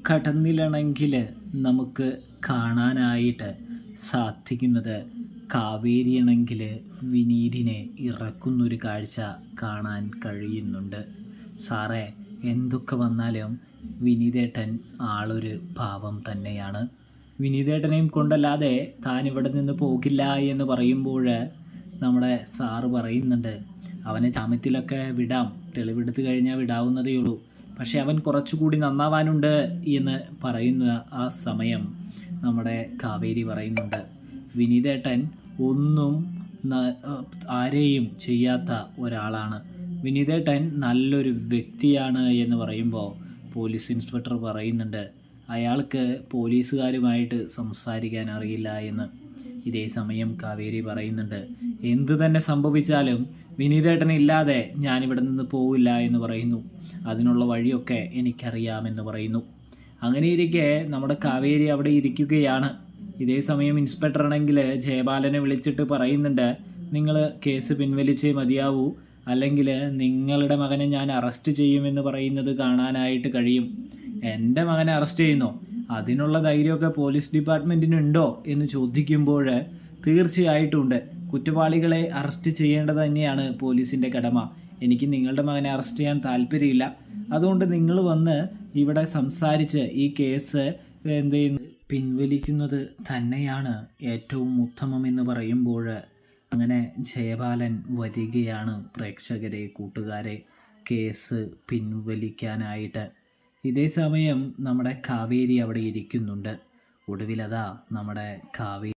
കടന്നിലണമെങ്കിൽ നമുക്ക് കാണാനായിട്ട് സാധിക്കുന്നത് കാവേരിയാണെങ്കിൽ വിനീതിനെ ഇറക്കുന്നൊരു കാഴ്ച കാണാൻ കഴിയുന്നുണ്ട്. സാറേ, എന്തൊക്കെ വന്നാലും വിനീതേട്ടൻ ആളൊരു പാവം തന്നെയാണ്. വിനീതേട്ടനെയും കൊണ്ടല്ലാതെ താൻ ഇവിടെ നിന്ന് പോകില്ല എന്ന് പറയുമ്പോൾ നമ്മുടെ സാറ് പറയുന്നുണ്ട്, അവനെ ജാമ്യത്തിലൊക്കെ വിടാം, തെളിവെടുത്ത് കഴിഞ്ഞാൽ വിടാവുന്നതേ ഉള്ളൂ, പക്ഷെ അവൻ കുറച്ചുകൂടി നന്നാവാനുണ്ട് എന്ന് പറയുന്ന ആ സമയം നമ്മുടെ കാവേരി പറയുന്നുണ്ട്, വിനീതേട്ടൻ ഒന്നും ആരെയും ചെയ്യാത്ത ഒരാളാണ്, വിനീതേട്ടൻ നല്ലൊരു വ്യക്തിയാണ് എന്ന് പറയുമ്പോൾ പോലീസ് ഇൻസ്പെക്ടർ പറയുന്നുണ്ട്, അയാൾക്ക് പോലീസുകാരുമായിട്ട് സംസാരിക്കാൻ അറിയില്ല എന്ന്. ഇതേ സമയം കാവേരി പറയുന്നുണ്ട്, എന്തു തന്നെ സംഭവിച്ചാലും വിനീതേട്ടൻ ഇല്ലാതെ ഞാനിവിടെ നിന്ന് പോവില്ല എന്ന് പറയുന്നു, അതിനുള്ള വഴിയൊക്കെ എനിക്കറിയാമെന്ന് പറയുന്നു. അങ്ങനെയിരിക്കെ നമ്മുടെ കാവേരി അവിടെ ഇരിക്കുകയാണ്. ഇതേ സമയം ഇൻസ്പെക്ടർ ആണെങ്കിൽ ജയപാലനെ വിളിച്ചിട്ട് പറയുന്നുണ്ട്, നിങ്ങൾ കേസ് പിൻവലിച്ചേ മതിയാവൂ, അല്ലെങ്കിൽ നിങ്ങളുടെ മകനെ ഞാൻ അറസ്റ്റ് ചെയ്യുമെന്ന് പറയുന്നത് കാണാനായിട്ട് കഴിയും. എൻ്റെ മകനെ അറസ്റ്റ് ചെയ്യുന്നോ? അതിനുള്ള ധൈര്യമൊക്കെ പോലീസ് ഡിപ്പാർട്ട്മെൻറ്റിനുണ്ടോ എന്ന് ചോദിക്കുമ്പോൾ തീർച്ചയായിട്ടും ഉണ്ട്. കുറ്റവാളികളെ അറസ്റ്റ് ചെയ്യേണ്ടത് തന്നെയാണ് പോലീസിൻ്റെ കടമ. എനിക്ക് നിങ്ങളുടെ മകനെ അറസ്റ്റ് ചെയ്യാൻ താല്പര്യമില്ല, അതുകൊണ്ട് നിങ്ങൾ വന്ന് ഇവിടെ സംസാരിച്ച് ഈ കേസ് പിൻവലിക്കുന്നത് തന്നെയാണ് ഏറ്റവും ഉത്തമമെന്ന് പറയുമ്പോൾ അങ്ങനെ ജയപാലൻ വരികയാണ് പ്രേക്ഷകരെ, കൂട്ടുകാരെ, കേസ് പിൻവലിക്കാനായിട്ട്. ഇതേ സമയം നമ്മുടെ കാവേരി അവിടെ ഇരിക്കുന്നുണ്ട്. ഒടുവിലതാ നമ്മുടെ കാവേരി